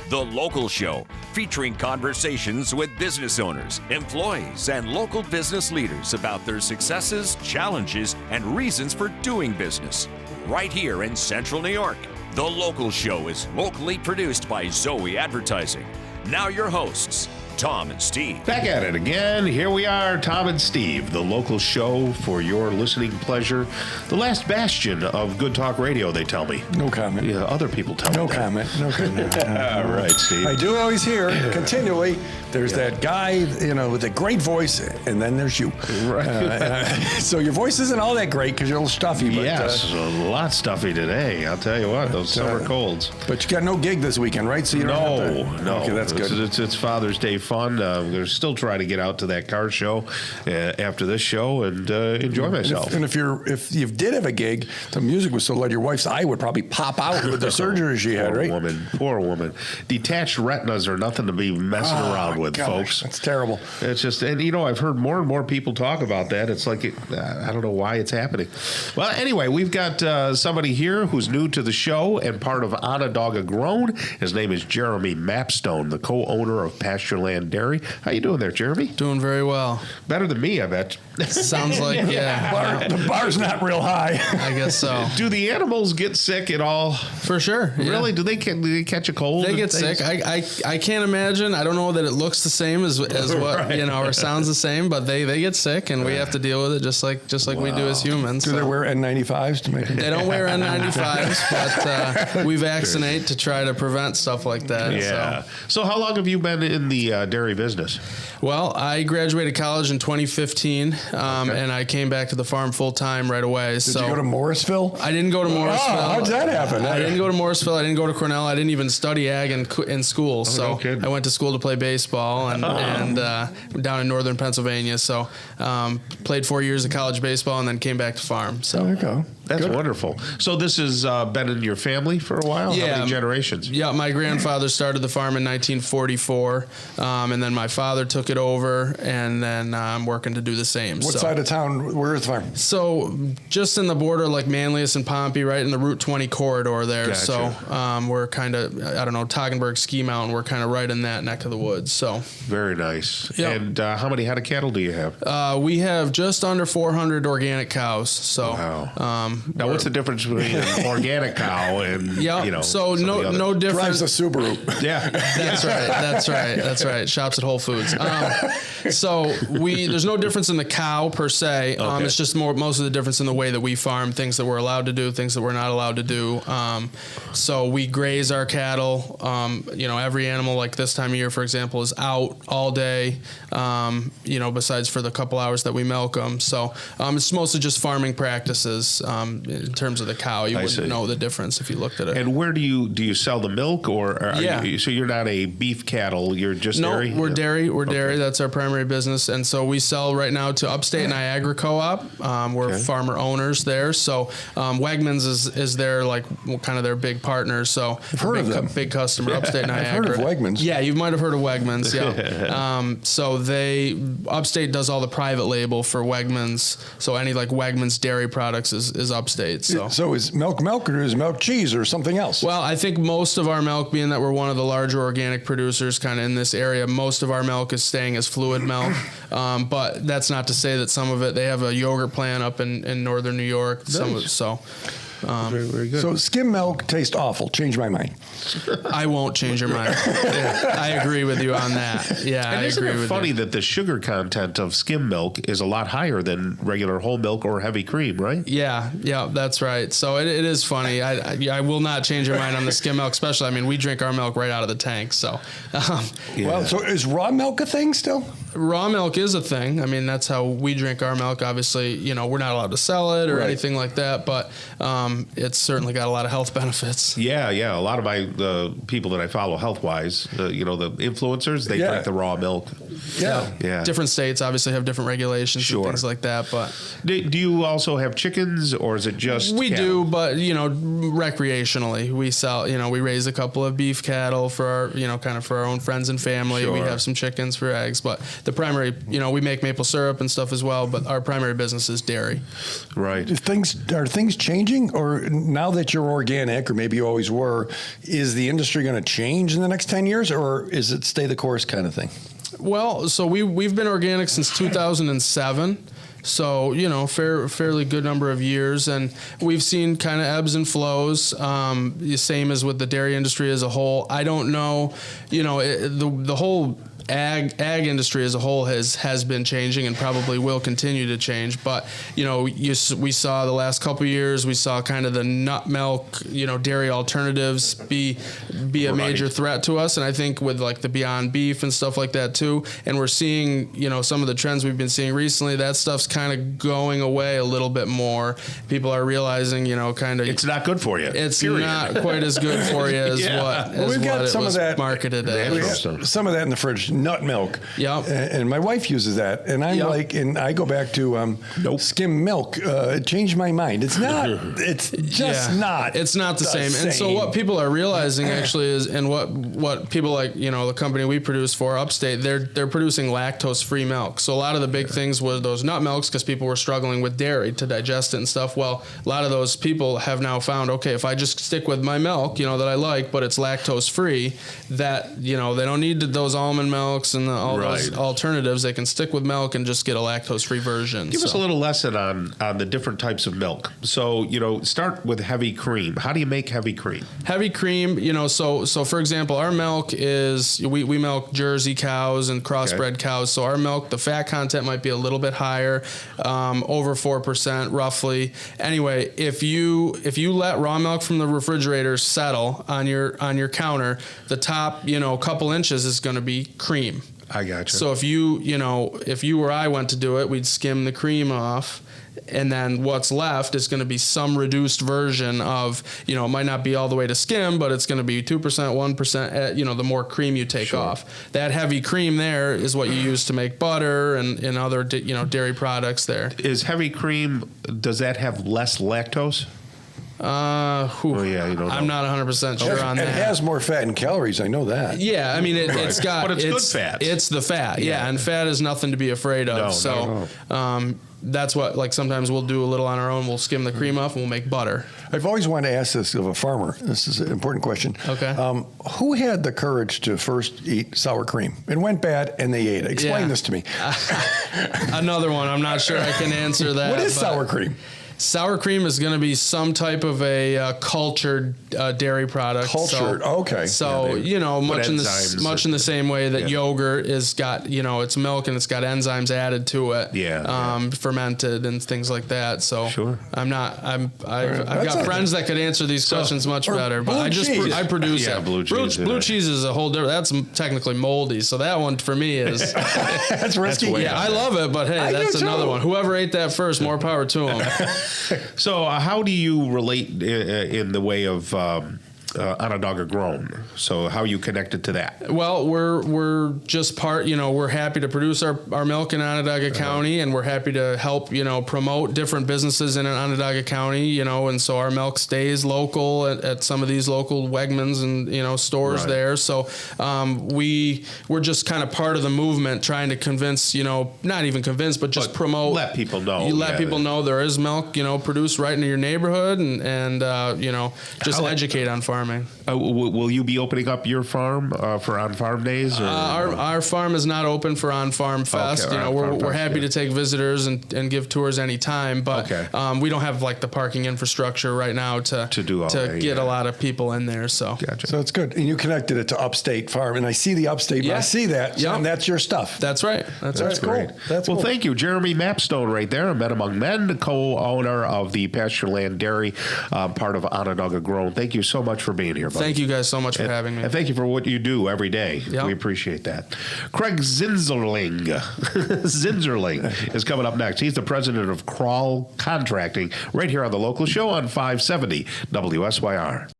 The Local Show, featuring conversations with business owners, employees, and local business leaders about their successes, challenges, and reasons for doing business. Right here in Central New York. The Local Show is locally produced by Zoey Advertising. Now your hosts, Tom and Steve. Back at it again. Here we are, Tom and Steve, the local show for your listening pleasure. The last bastion of good talk radio, they tell me. No comment. Yeah, other people tell me. No comment. No comment. All right, Steve. I do always hear continually, there's that guy, with a great voice, and then there's you. Right. So your voice isn't all that great because you're a little stuffy. But, yes, a lot stuffy today. I'll tell you what, those summer colds. But you got no gig this weekend, right? So you don't No. Okay, that's good. It's Father's Day fun. I'm going to still try to get out to that car show after this show and enjoy myself. And if you did have a gig, the music was so loud, your wife's eye would probably pop out with the surgery she had, right? Poor woman. Detached retinas are nothing to be messing around with, folks. That's terrible. It's just, and I've heard more and more people talk about that. It's like, I don't know why it's happening. Well, anyway, we've got somebody here who's new to the show and part of Onondaga Grown. His name is Jeremy Mapstone, the co-owner of Pastureland Dairy. How you doing there, Jeremy? Doing very well. Better than me, I bet. Sounds like, yeah. The bar's not real high. I guess so. Do the animals get sick at all? For sure. Yeah. Really? Do they catch a cold? They get sick. I can't imagine. I don't know that it looks the same as what right. or sounds the same, but they get sick and we have to deal with it just like we do as humans. Do they wear N95s to make them? They don't wear N95s, but we vaccinate to try to prevent stuff like that. Yeah. So how long have you been in the dairy business? Well, I graduated college in 2015, and I came back to the farm full time right away. Did you go to Morrisville? I didn't go to Morrisville. How did that happen? I didn't go to Morrisville. I didn't go to Cornell. I didn't even study ag in school. So no I went to school to play baseball and down in northern Pennsylvania. So played 4 years of college baseball and then came back to farm. So there you go. That's wonderful. So this has been in your family for a while? Yeah. How many generations? Yeah, my grandfather started the farm in 1944, and then my father took it over, and then I'm working to do the same. What side of town? Where is the farm? So just in the border, like Manlius and Pompey, right in the Route 20 corridor there. Gotcha. So we're kind of, Toggenburg, Ski Mountain, we're kind of right in that neck of the woods. So very nice. Yep. And how many head of cattle do you have? We have just under 400 organic cows. So wow. Now, what's the difference between an organic cow and So no difference. Drives a Subaru. Yeah, That's right. Shops at Whole Foods. So there's no difference in the cow per se. Okay. It's just most of the difference in the way that we farm, things that we're allowed to do, things that we're not allowed to do. So we graze our cattle. Every animal, like this time of year, for example, is out all day. Besides for the couple hours that we milk them. So it's mostly just farming practices. In terms of the cow, you wouldn't know the difference if you looked at it. And where do you sell the milk, or so you're not a beef cattle, you're just dairy? No, we're dairy. We're dairy. That's our primary business, and so we sell right now to Upstate Niagara Co-op. We're farmer owners there. So Wegmans is their kind of their big partner. So I've heard of them. Big customer, Upstate Niagara. I've heard of Wegmans. Yeah, you might have heard of Wegmans. Yeah. So Upstate does all the private label for Wegmans. So any Wegmans dairy products is Upstate. So is milk, or is milk cheese, or something else? Well, I think most of our milk, being that we're one of the larger organic producers kind of in this area, most of our milk is staying as fluid milk. But that's not to say that some of it, they have a yogurt plant up in northern New York. Nice. Some of it, so. Very, very good. So skim milk tastes awful. Change my mind. I won't change your mind. I agree with you on that. Yeah, and isn't it funny that the sugar content of skim milk is a lot higher than regular whole milk or heavy cream, right? Yeah, that's right. So it is funny. I will not change your mind on the skim milk, especially. I mean, we drink our milk right out of the tank. So, Well, so is raw milk a thing still? Raw milk is a thing. I mean, that's how we drink our milk. Obviously, we're not allowed to sell it or anything like that, but it's certainly got a lot of health benefits. Yeah. A lot of the people that I follow health-wise, the influencers, they drink the raw milk. Yeah. Different states obviously have different regulations and things like that. But do you also have chickens, or is it just we cattle? do, but recreationally we sell. We raise a couple of beef cattle for our, kind of for our own friends and family. Sure. We have some chickens for eggs, but the primary, we make maple syrup and stuff as well, but our primary business is dairy. Right. Are things changing, or now that you're organic, or maybe you always were, is the industry going to change in the next 10 years, or is it stay the course kind of thing? Well, so we've been organic since 2007. So, fairly good number of years, and we've seen kind of ebbs and flows, the same as with the dairy industry as a whole. I don't know, the whole ag industry as a whole has been changing and probably will continue to change. But, we saw the last couple of years, we saw kind of the nut milk, dairy alternatives be a major threat to us. And I think with like the Beyond Beef and stuff like that too, and we're seeing, some of the trends we've been seeing recently, that stuff's kind of going away a little bit more. People are realizing, it's not good for you. It's not quite as good for you as we've got some of that marketed as. Some of that in the fridge. Nut milk. Yeah. And my wife uses that, and I'm and I go back to skim milk. It changed my mind. It's not. It's just not. It's not the same. And so what people are realizing actually is, and what people like, the company we produce for, Upstate, they're producing lactose-free milk. So a lot of the big things were those nut milks because people were struggling with dairy to digest it and stuff. Well, a lot of those people have now found, okay, if I just stick with my milk, that I like, but it's lactose-free, that, they don't need those almond milks and all those alternatives. They can stick with milk and just get a lactose-free version. Give us a little lesson on the different types of milk. So, start with heavy cream. How do you make heavy cream? Heavy cream, so for example, our milk is, we milk Jersey cows and crossbred cows. So our milk, the fat content might be a little bit higher, over 4% roughly. Anyway, if you let raw milk from the refrigerator settle on your counter, the top, couple inches is going to be cream. I gotcha. So if you or I went to do it, we'd skim the cream off, and then what's left is going to be some reduced version of, it might not be all the way to skim, but it's going to be 2%, 1%, the more cream you take off. That heavy cream there is what you use to make butter and other, dairy products there. Is heavy cream, does that have less lactose? I'm not 100% sure on that. It has more fat and calories. I know that. Yeah, I mean it's got. But it's good fat. It's the fat. Yeah, and fat is nothing to be afraid of. No. That's what sometimes we'll do a little on our own. We'll skim the cream off and we'll make butter. I've always wanted to ask this of a farmer. This is an important question. Okay. Who had the courage to first eat sour cream? It went bad and they ate it. Explain this to me. Another one. I'm not sure I can answer that. What is sour cream? Sour cream is going to be some type of a cultured dairy product. Cultured, okay. So much in the same way that yogurt is got it's milk and it's got enzymes added to it. Fermented and things like that. So sure. I've got friends that could answer these questions much better. But I produce it. Blue cheese. Blue cheese is a whole different. That's technically moldy. So that one for me is that's risky. I love it, but hey, that's another one. Whoever ate that first, more power to them. So how do you relate in the way of Onondaga Grown? So how are you connected to that? Well, we're just part, we're happy to produce our milk in Onondaga County, and we're happy to help, promote different businesses in Onondaga County, and so our milk stays local at some of these local Wegmans and, stores there. So we're just kind of part of the movement trying to convince, not even convince, but just promote. Let people know. You let people know there is milk, produced right in your neighborhood and just educate on farming. Will you be opening up your farm for on-farm days? Or? Our farm is not open for on-farm fest. Okay, we're happy to take visitors and give tours anytime, but we don't have the parking infrastructure right now to get a lot of people in there. So gotcha. So it's good. And you connected it to Upstate Farm, and I see the Upstate. Yeah. I see that, and that's your stuff. That's right. That's great. Cool. That's cool. Thank you, Jeremy Mapstone, right there, a Men Among Men, co-owner of the Pastureland Dairy, part of Onondaga Grown. Thank you so much for being here, buddy. Thank you guys so much for having me. And thank you for what you do every day. Yep. We appreciate that. Craig Zinzerling is coming up next. He's the president of Crawl Contracting right here on the local show on 570 WSYR.